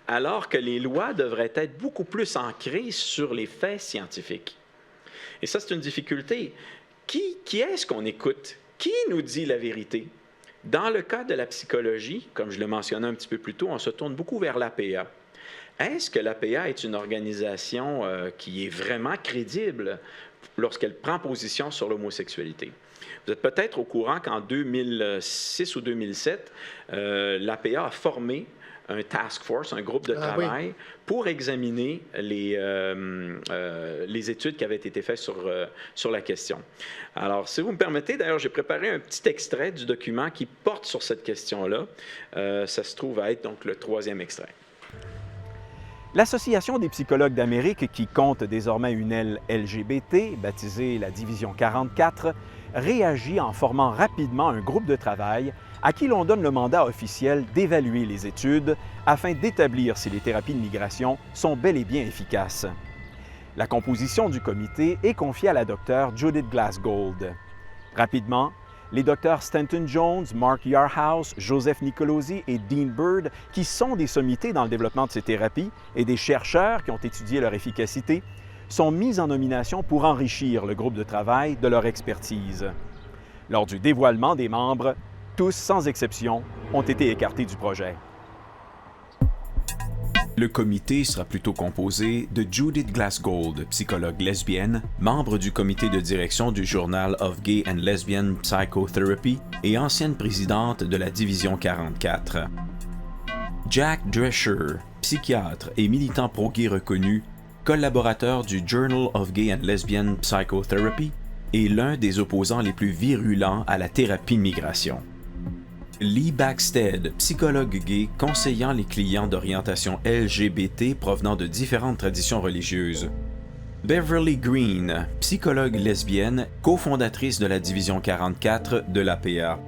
alors que les lois devraient être beaucoup plus ancrées sur les faits scientifiques. Et ça, c'est une difficulté. Qui est-ce qu'on écoute? Qui nous dit la vérité? Dans le cas de la psychologie, comme je le mentionnais un petit peu plus tôt, on se tourne beaucoup vers l'APA. Est-ce que l'APA est une organisation qui est vraiment crédible lorsqu'elle prend position sur l'homosexualité? Vous êtes peut-être au courant qu'en 2006 ou 2007, l'APA a formé un task force, un groupe de travail pour examiner les études qui avaient été faites sur la question. Alors, si vous me permettez, d'ailleurs, j'ai préparé un petit extrait du document qui porte sur cette question-là. Ça se trouve à être donc le 3e extrait. L'Association des psychologues d'Amérique, qui compte désormais une aile LGBT, baptisée la Division 44, réagit en formant rapidement un groupe de travail à qui l'on donne le mandat officiel d'évaluer les études afin d'établir si les thérapies de migration sont bel et bien efficaces. La composition du comité est confiée à la docteure Judith Glassgold. Rapidement, les docteurs Stanton Jones, Mark Yarhouse, Joseph Nicolosi et Dean Bird, qui sont des sommités dans le développement de ces thérapies et des chercheurs qui ont étudié leur efficacité, sont mis en nomination pour enrichir le groupe de travail de leur expertise. Lors du dévoilement des membres, tous, sans exception, ont été écartés du projet. Le comité sera plutôt composé de Judith Glassgold, psychologue lesbienne, membre du comité de direction du Journal of Gay and Lesbian Psychotherapy et ancienne présidente de la Division 44. Jack Drescher, psychiatre et militant pro-gay reconnu, collaborateur du Journal of Gay and Lesbian Psychotherapy et l'un des opposants les plus virulents à la thérapie de migration. Lee Backstead, psychologue gay conseillant les clients d'orientation LGBT provenant de différentes traditions religieuses. Beverly Green, psychologue lesbienne, cofondatrice de la Division 44 de l'APA.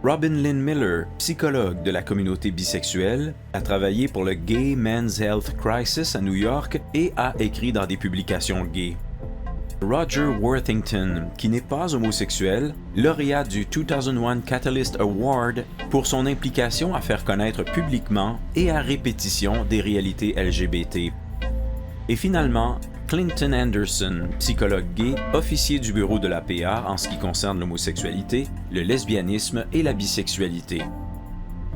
Robin Lynn Miller, psychologue de la communauté bisexuelle, a travaillé pour le Gay Men's Health Crisis à New York et a écrit dans des publications gays. Roger Worthington, qui n'est pas homosexuel, lauréat du 2001 Catalyst Award pour son implication à faire connaître publiquement et à répétition des réalités LGBT. Et finalement, Clinton Anderson, psychologue gay, officier du bureau de l'APA en ce qui concerne l'homosexualité, le lesbianisme et la bisexualité.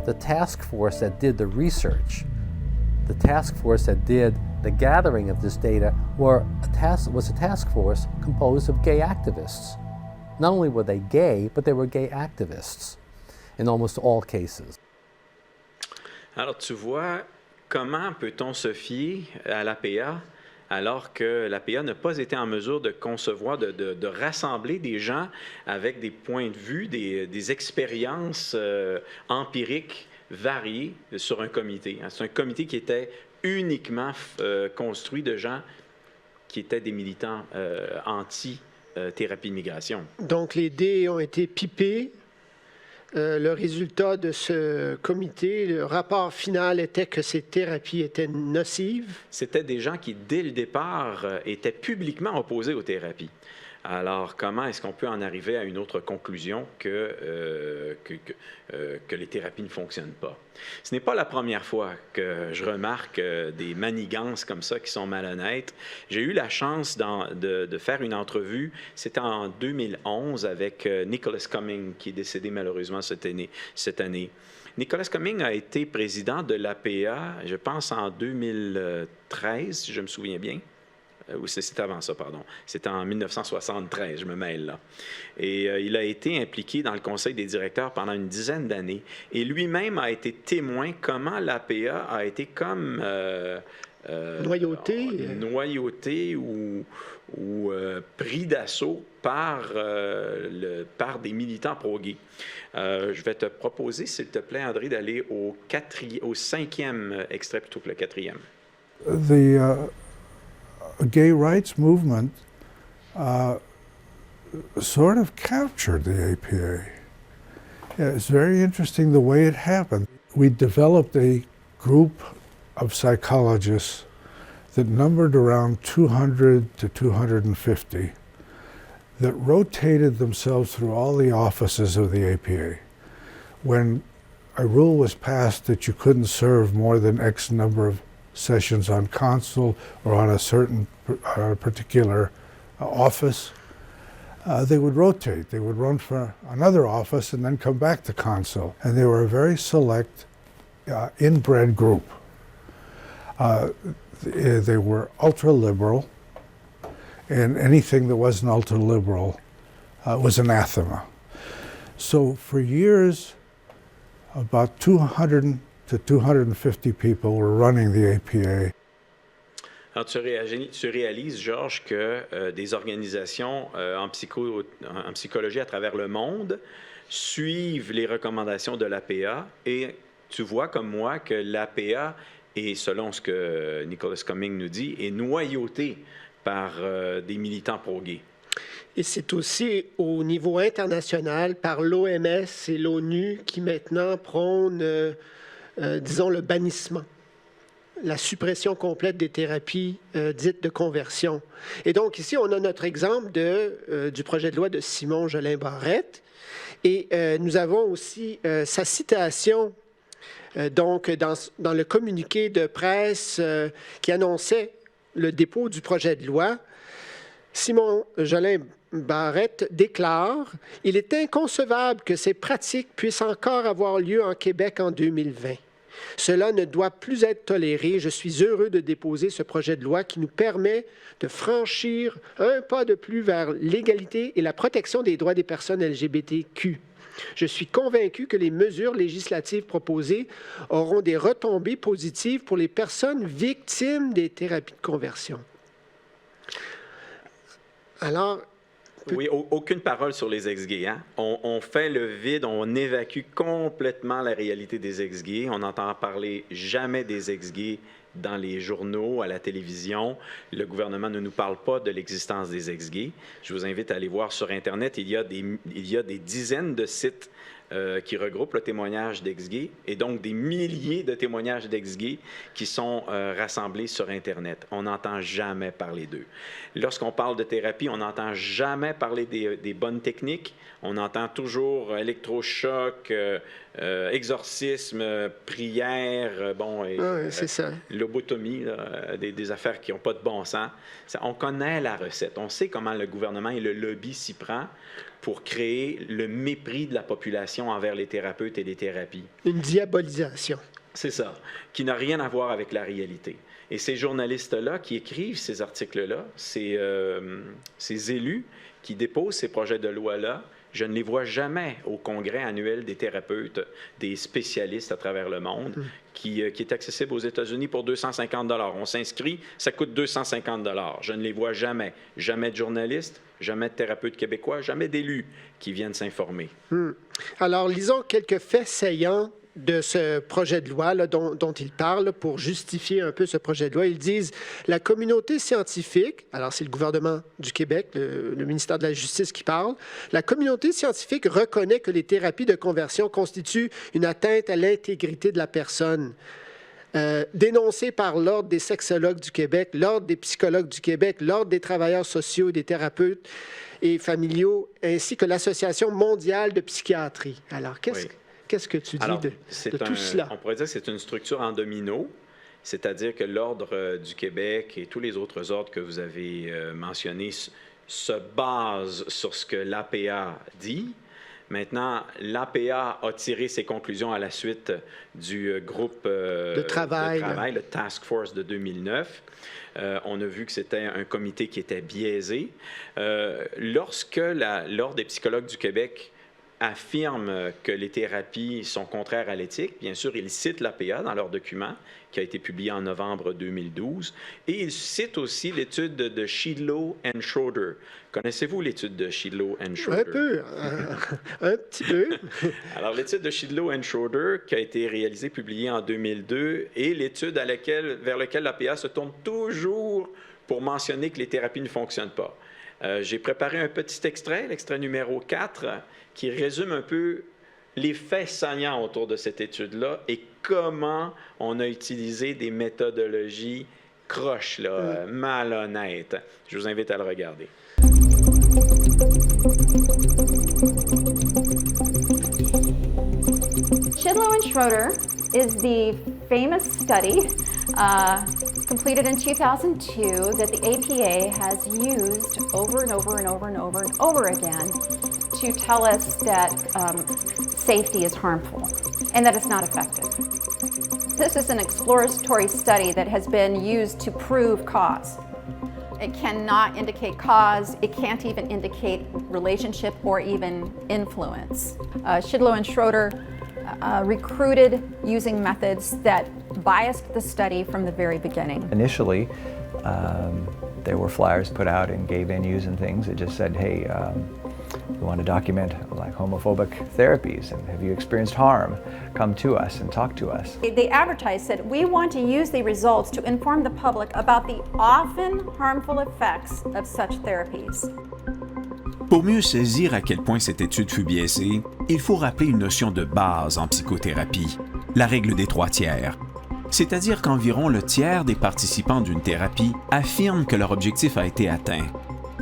The task force that did the research, the task force that did the gathering of this data was a task force composed of gay activists. Not only were they gay, but they were gay activists in almost all cases. Alors, tu vois, comment peut-on se fier à l'APA alors que l'APA n'a pas été en mesure de concevoir, de rassembler des gens avec des points de vue, des expériences empiriques variées sur un comité. C'est un comité qui était uniquement construit de gens qui étaient des militants anti-thérapie de migration. Donc, les dés ont été pipés. Le résultat de ce comité, le rapport final était que ces thérapies étaient nocives. C'était des gens qui, dès le départ, étaient publiquement opposés aux thérapies. Alors, comment est-ce qu'on peut en arriver à une autre conclusion que les thérapies ne fonctionnent pas? Ce n'est pas la première fois que je remarque des manigances comme ça qui sont malhonnêtes. J'ai eu la chance de faire une entrevue, c'était en 2011, avec Nicholas Cumming, qui est décédé malheureusement cette année. Nicholas Cumming a été président de l'APA, je pense en 2013, si je me souviens bien. Ou c'était avant ça, pardon. C'était en 1973, je me mêle là. Et il a été impliqué dans le conseil des directeurs pendant une dizaine d'années. Et lui-même a été témoin comment l'APA a été comme... noyauté ou pris d'assaut par des militants pro-gays. Je vais te proposer, s'il te plaît, André, d'aller au 5e extrait plutôt que le 4e. Gay rights movement sort of captured the APA. Yeah, it's very interesting the way it happened. We developed a group of psychologists that numbered around 200 to 250 that rotated themselves through all the offices of the APA. When a rule was passed that you couldn't serve more than X number of sessions on console or on a certain particular office, they would rotate. They would run for another office and then come back to console. And they were a very select, inbred group. They were ultra-liberal, and anything that wasn't ultra-liberal was anathema. So for years, about 200 to 250 people were running the APA. Alors, tu réalises, Georges, que des organisations en psychologie à travers le monde suivent les recommandations de l'APA et tu vois comme moi que l'APA, et selon ce que Nicholas Cumming nous dit, est noyautée par des militants pro-gays. Et c'est aussi au niveau international par l'OMS et l'ONU qui maintenant prônent, disons, le bannissement, la suppression complète des thérapies dites de conversion. Et donc ici, on a notre exemple du projet de loi de Simon Jolin-Barrette. Et nous avons aussi sa citation donc dans le communiqué de presse qui annonçait le dépôt du projet de loi. Simon Jolin-Barrette déclare « Il est inconcevable que ces pratiques puissent encore avoir lieu en Québec en 2020. Cela ne doit plus être toléré. Je suis heureux de déposer ce projet de loi qui nous permet de franchir un pas de plus vers l'égalité et la protection des droits des personnes LGBTQ. Je suis convaincu que les mesures législatives proposées auront des retombées positives pour les personnes victimes des thérapies de conversion. » Alors, oui, aucune parole sur les ex-gays. Hein? On fait le vide, on évacue complètement la réalité des ex-gays. On n'entend parler jamais des ex-gays dans les journaux, à la télévision. Le gouvernement ne nous parle pas de l'existence des ex-gays. Je vous invite à aller voir sur Internet. Il y a des dizaines de sites qui regroupent le témoignage d'ex-gays et donc des milliers de témoignages d'ex-gays qui sont rassemblés sur Internet. On n'entend jamais parler d'eux. Lorsqu'on parle de thérapie, on n'entend jamais parler des bonnes techniques. On entend toujours électrochoc, exorcisme, prière, c'est ça. Lobotomie, des affaires qui n'ont pas de bon sens. On connaît la recette. On sait comment le gouvernement et le lobby s'y prend pour créer le mépris de la population envers les thérapeutes et les thérapies. Une diabolisation. C'est ça, qui n'a rien à voir avec la réalité. Et ces journalistes-là qui écrivent ces articles-là, ces élus qui déposent ces projets de loi-là, je ne les vois jamais au congrès annuel des thérapeutes, des spécialistes à travers le monde, qui est accessible aux États-Unis pour 250 $. On s'inscrit, ça coûte 250 $. Je ne les vois jamais. Jamais de journalistes, jamais de thérapeutes québécois, jamais d'élus qui viennent s'informer. Alors, lisons quelques faits saillants de ce projet de loi là, dont ils parlent pour justifier un peu ce projet de loi. Ils disent « La communauté scientifique », alors c'est le gouvernement du Québec, le ministère de la Justice qui parle, « La communauté scientifique reconnaît que les thérapies de conversion constituent une atteinte à l'intégrité de la personne. » Dénoncé par l'Ordre des sexologues du Québec, l'Ordre des psychologues du Québec, l'Ordre des travailleurs sociaux et des thérapeutes et familiaux, ainsi que l'Association mondiale de psychiatrie. Alors, qu'est-ce que tu dis de tout cela? On pourrait dire que c'est une structure en domino, c'est-à-dire que l'Ordre du Québec et tous les autres ordres que vous avez mentionnés se basent sur ce que l'APA dit. Maintenant, l'APA a tiré ses conclusions à la suite du groupe de travail, le Task Force de 2009. On a vu que c'était un comité qui était biaisé. Lorsque l'Ordre des psychologues du Québec affirme que les thérapies sont contraires à l'éthique. Bien sûr, ils citent l'APA dans leur document qui a été publié en novembre 2012. Et ils citent aussi l'étude de Shidlow and Schroeder. Connaissez-vous l'étude de Shidlow and Schroeder? Un peu, un petit peu. Alors, l'étude de Shidlow and Schroeder qui a été réalisée, publiée en 2002, est l'étude vers laquelle l'APA se tourne toujours pour mentionner que les thérapies ne fonctionnent pas. J'ai préparé un petit extrait, l'extrait numéro 4, qui résume un peu les faits saillants autour de cette étude-là et comment on a utilisé des méthodologies croches, malhonnêtes. Je vous invite à le regarder. Shidlow and Schroeder is the famous study completed in 2002 that the APA has used over and over and over and over and over again to tell us that safety is harmful and that it's not effective. This is an exploratory study that has been used to prove cause. It cannot indicate cause, it can't even indicate relationship or even influence. Shidlow and Schroeder recruited using methods that biased the study from the very beginning. Initially, there were flyers put out in gay venues and things that just said, hey, we want to document like homophobic therapies, and have you experienced harm? Come to us and talk to us. They advertised that we want to use the results to inform the public about the often harmful effects of such therapies. Pour mieux saisir à quel point cette étude fut biaisée, il faut rappeler une notion de base en psychothérapie, la règle des 3 tiers. C'est-à-dire qu'environ le tiers des participants d'une thérapie affirment que leur objectif a été atteint.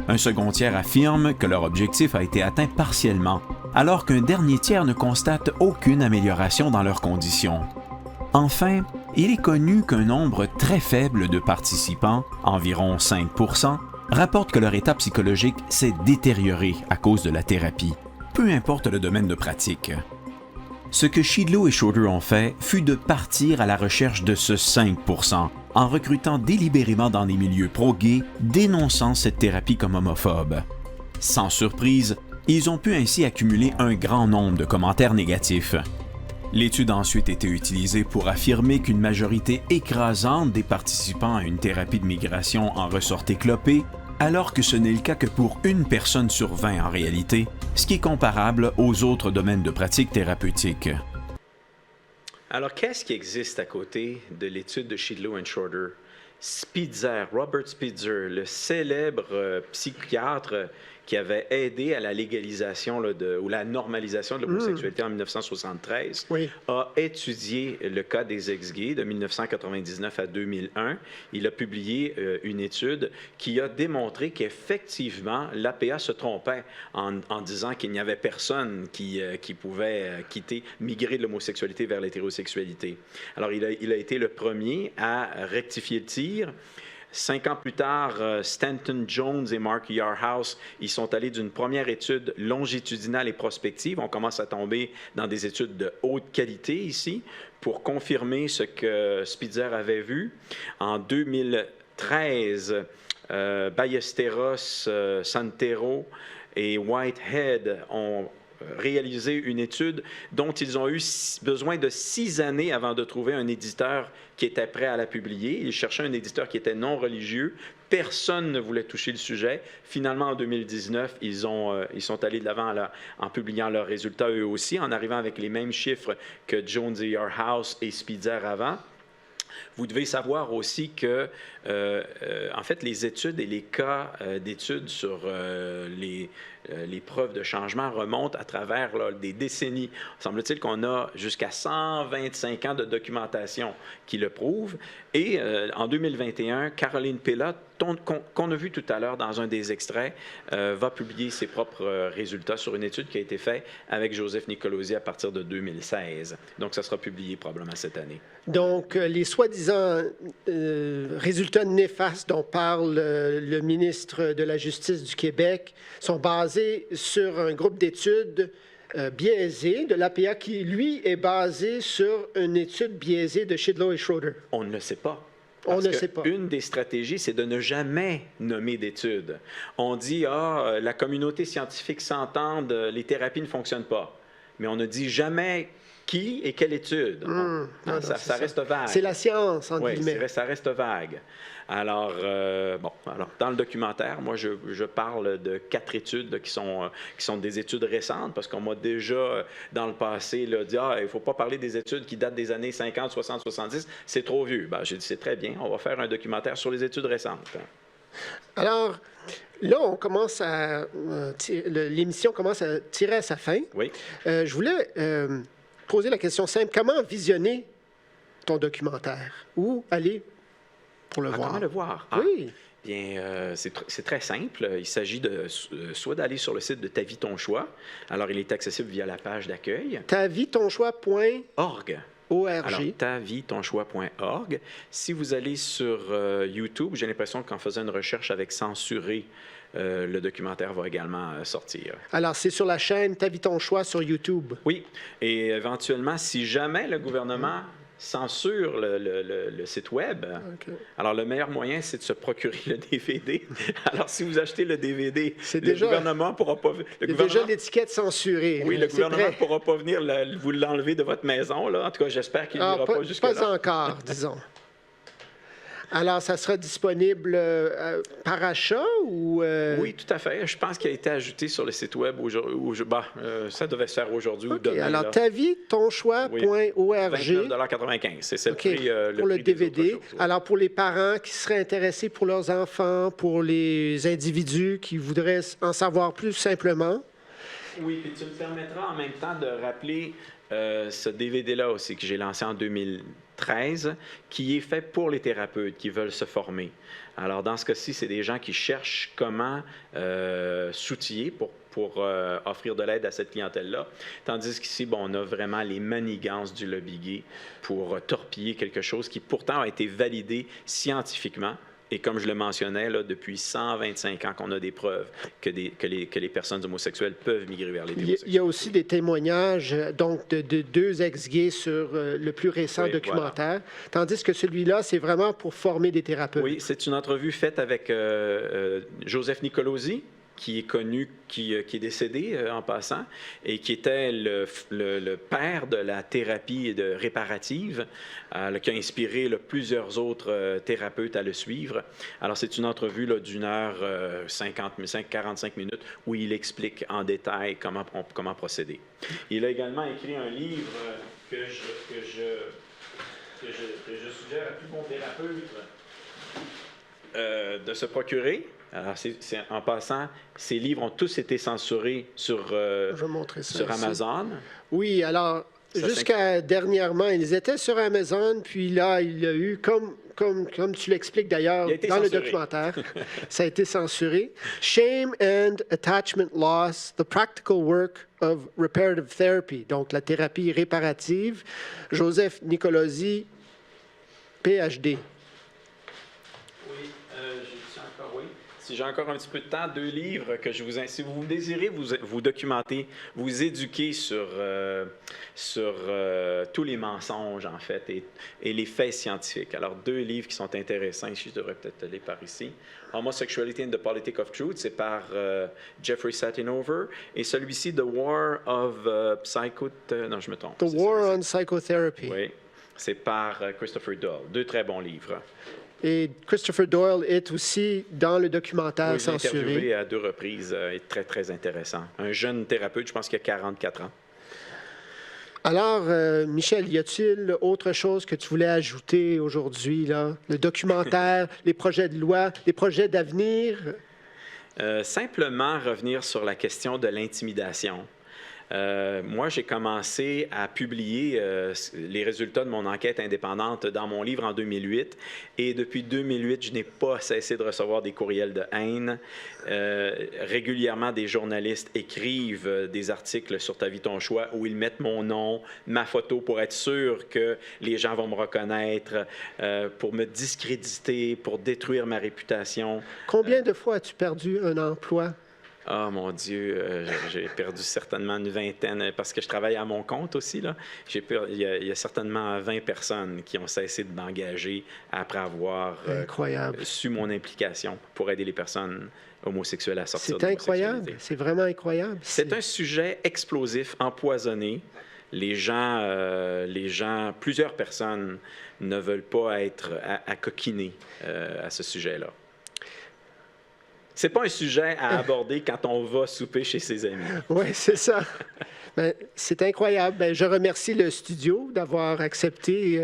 Un second tiers affirme que leur objectif a été atteint partiellement, alors qu'un dernier tiers ne constate aucune amélioration dans leurs conditions. Enfin, il est connu qu'un nombre très faible de participants, environ 5%, rapportent que leur état psychologique s'est détérioré à cause de la thérapie, peu importe le domaine de pratique. Ce que Shidlow et Schroeder ont fait fut de partir à la recherche de ce 5%, en recrutant délibérément dans des milieux pro-gays, dénonçant cette thérapie comme homophobe. Sans surprise, ils ont pu ainsi accumuler un grand nombre de commentaires négatifs. L'étude a ensuite été utilisée pour affirmer qu'une majorité écrasante des participants à une thérapie de migration en ressort éclopée, alors que ce n'est le cas que pour 1 personne sur 20 en réalité, ce qui est comparable aux autres domaines de pratique thérapeutique. Alors, qu'est-ce qui existe à côté de l'étude de Shidlow et Schroeder? Spitzer, Robert Spitzer, le célèbre psychiatre qui avait aidé à la légalisation ou la normalisation de l'homosexualité en 1973, a étudié le cas des ex-gays de 1999 à 2001. Il a publié une étude qui a démontré qu'effectivement, l'APA se trompait en disant qu'il n'y avait personne qui pouvait migrer de l'homosexualité vers l'hétérosexualité. Alors, il a été le premier à rectifier le tir. 5 ans plus tard, Stanton Jones et Mark Yarhouse, ils sont allés d'une première étude longitudinale et prospective. On commence à tomber dans des études de haute qualité ici pour confirmer ce que Spitzer avait vu. En 2013, Ballesteros, Santero et Whitehead ont réalisé une étude dont ils ont eu besoin de 6 années avant de trouver un éditeur qui était prêt à la publier. Ils cherchaient un éditeur qui était non religieux. Personne ne voulait toucher le sujet. Finalement, en 2019, ils sont allés de l'avant en publiant leurs résultats eux aussi, en arrivant avec les mêmes chiffres que Jones et Yarhouse et Spitzer avant. Vous devez savoir aussi que, en fait, les études et les cas d'études sur les preuves de changement remontent à travers des décennies. Semble-t-il qu'on a jusqu'à 125 ans de documentation qui le prouvent. Et en 2021, Caroline Pella, qu'on a vu tout à l'heure dans un des extraits, va publier ses propres résultats sur une étude qui a été faite avec Joseph Nicolosi à partir de 2016. Donc, ça sera publié probablement cette année. Donc, les soi-disant résultats néfastes dont parle le ministre de la Justice du Québec sont basés sur un groupe d'études biaisé de l'APA qui, lui, est basé sur une étude biaisée de Shidlow et Schroeder. On ne le sait pas. On ne sait pas. Une des stratégies, c'est de ne jamais nommer d'études. On dit, la communauté scientifique s'entend, les thérapies ne fonctionnent pas. Mais on ne dit jamais qui et quelle étude. Ça reste vague. C'est la science, en guillemets. Oui, ça reste vague. Alors, dans le documentaire, moi, je parle de 4 études qui sont des études récentes, parce qu'on m'a déjà, dans le passé, dit « il ne faut pas parler des études qui datent des années 50, 60, 70, c'est trop vieux. » J'ai dit « C'est très bien, on va faire un documentaire sur les études récentes. » Alors, là, on commence l'émission commence à tirer à sa fin. Oui. Je voulais poser la question simple. Comment visionner ton documentaire? Où aller pour le voir? Comment le voir? Oui. Bien, c'est très simple. Il s'agit soit d'aller sur le site de Ta vie, ton choix. Alors, il est accessible via la page d'accueil. tavitonchoix.org. Alors, tavitonchoix.org. Si vous allez sur YouTube, j'ai l'impression qu'en faisant une recherche avec censuré, le documentaire va également sortir. Alors, c'est sur la chaîne Ta vie, ton choix sur YouTube. Oui. Et éventuellement, si jamais le gouvernement censure le site Web, alors le meilleur moyen, c'est de se procurer le DVD. Alors, si vous achetez le DVD, gouvernement ne pourra pas... déjà l'étiquette censurée. Oui, le gouvernement ne pourra pas venir vous l'enlever de votre maison. Là. En tout cas, j'espère qu'il n'ira pas jusque-là. Pas encore, disons. Alors, ça sera disponible par achat ou... Oui, tout à fait. Je pense qu'il a été ajouté sur le site web aujourd'hui. Ça devait se faire aujourd'hui ou demain. Alors, là. tavietonchoix.org. 29,95 $. C'est le prix, pour le prix des DVD. autres choses, oui. Alors, pour les parents qui seraient intéressés pour leurs enfants, pour les individus qui voudraient en savoir plus simplement. Oui, et tu me permettras en même temps de rappeler ce DVD-là aussi que j'ai lancé en 2013, qui est fait pour les thérapeutes qui veulent se former. Alors, dans ce cas-ci, c'est des gens qui cherchent comment s'outiller pour offrir de l'aide à cette clientèle-là. Tandis qu'ici, on a vraiment les manigances du lobby gay pour torpiller quelque chose qui pourtant a été validé scientifiquement. Et comme je le mentionnais, là, depuis 125 ans qu'on a des preuves que les personnes homosexuelles peuvent migrer vers l'hétérosexualité. Il y a aussi des témoignages donc de deux ex-gays sur le plus récent documentaire, tandis que celui-là, c'est vraiment pour former des thérapeutes. Oui, c'est une entrevue faite avec Joseph Nicolosi, qui est connu, qui est décédé en passant, et qui était le père de la thérapie réparative, qui a inspiré plusieurs autres thérapeutes à le suivre. Alors, c'est une entrevue d'une heure 45 minutes où il explique en détail comment procéder. Il a également écrit un livre que je suggère à tout bon thérapeute de se procurer. Alors, en passant, ces livres ont tous été censurés sur Amazon. Oui, alors, jusqu'à dernièrement, ils étaient sur Amazon, puis là, il y a eu, comme tu l'expliques d'ailleurs dans le documentaire, ça a été censuré. Shame and Attachment Loss, The Practical Work of Reparative Therapy, donc la thérapie réparative. Joseph Nicolosi, PhD. Si j'ai encore un petit peu de temps, 2 livres que je si vous désirez vous documenter, vous éduquer sur tous les mensonges, en fait, et les faits scientifiques. Alors, 2 livres qui sont intéressants, je devrais peut-être aller par ici. Homosexuality and the Politics of Truth, c'est par Jeffrey Satinover, et celui-ci, The War of non, je me trompe. The War on Psychotherapy. Oui, c'est par Christopher Doyle. 2 très bons livres. Et Christopher Doyle est aussi dans le documentaire censuré. Je l'ai interviewé à 2 reprises. Il est très, très intéressant. Un jeune thérapeute, je pense qu'il a 44 ans. Alors, Michel, y a-t-il autre chose que tu voulais ajouter aujourd'hui, là? Le documentaire, les projets de loi, les projets d'avenir? Simplement revenir sur la question de l'intimidation. Moi, j'ai commencé à publier les résultats de mon enquête indépendante dans mon livre en 2008. Et depuis 2008, je n'ai pas cessé de recevoir des courriels de haine. Régulièrement, des journalistes écrivent des articles sur Ta vie, ton choix où ils mettent mon nom, ma photo pour être sûr que les gens vont me reconnaître, pour me discréditer, pour détruire ma réputation. Combien de fois as-tu perdu un emploi? Ah, mon Dieu, j'ai perdu certainement une vingtaine, parce que je travaille à mon compte aussi, là. Il y a certainement 20 personnes qui ont cessé de m'engager après avoir su mon implication pour aider les personnes homosexuelles à sortir de l'homosexualité. C'est incroyable, c'est vraiment incroyable. C'est un sujet explosif, empoisonné. Les gens, plusieurs personnes ne veulent pas être à coquiner à ce sujet-là. C'est pas un sujet à aborder quand on va souper chez ses amis. Oui, c'est ça. C'est incroyable. Je remercie le studio d'avoir accepté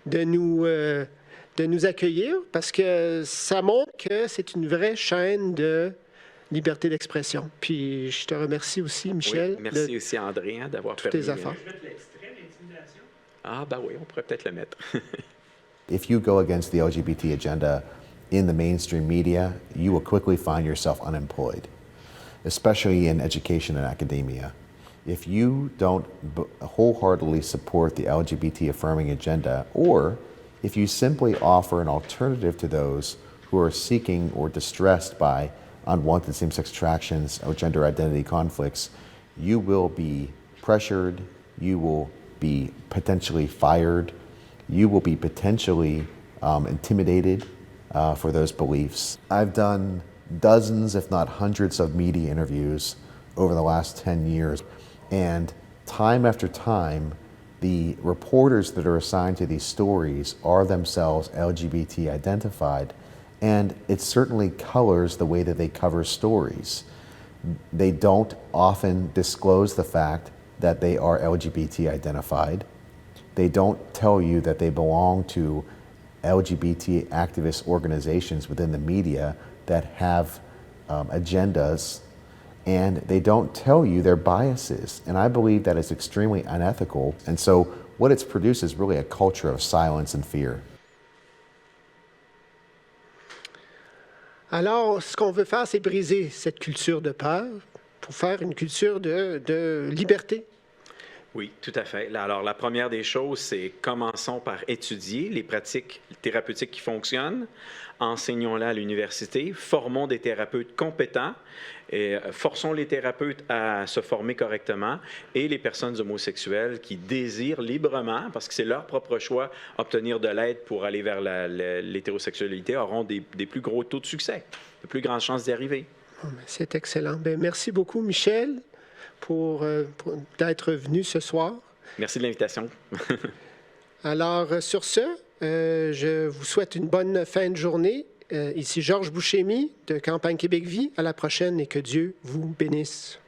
de nous accueillir parce que ça montre que c'est une vraie chaîne de liberté d'expression. Puis je te remercie aussi, Michel. Oui, merci aussi, André, d'avoir permis. Tes affaires. Je vais mettre l'extrait d'intimidation. Ah, ben oui, on pourrait peut-être le mettre. If you go against the LGBT agenda in the mainstream media, you will quickly find yourself unemployed, especially in education and academia. If you don't wholeheartedly support the LGBT affirming agenda, or if you simply offer an alternative to those who are seeking or distressed by unwanted same-sex attractions or gender identity conflicts, you will be pressured, you will be potentially fired, you will be potentially intimidated for those beliefs. I've done dozens, if not hundreds, of media interviews over the last 10 years, and time after time, The reporters that are assigned to these stories are themselves LGBT identified, and it certainly colors the way that they cover stories. They don't often disclose the fact that they are LGBT identified. They don't tell you that they belong to LGBT activist organizations within the media that have agendas, and they don't tell you their biases. And I believe that is extremely unethical. And so what it's produced is really a culture of silence and fear. Alors, ce qu'on veut faire, c'est briser cette culture de peur pour faire une culture de liberté. Oui, tout à fait. Alors, la première des choses, c'est commençons par étudier les pratiques thérapeutiques qui fonctionnent, enseignons-les à l'université, formons des thérapeutes compétents, et forçons les thérapeutes à se former correctement et les personnes homosexuelles qui désirent librement, parce que c'est leur propre choix, obtenir de l'aide pour aller vers l'hétérosexualité auront des plus gros taux de succès, de plus grandes chances d'y arriver. C'est excellent. Bien, merci beaucoup, Michel, pour d'être venu ce soir. Merci de l'invitation. Alors, sur ce, je vous souhaite une bonne fin de journée. Ici Georges Bouchemi de Campagne Québec Vie. À la prochaine et que Dieu vous bénisse.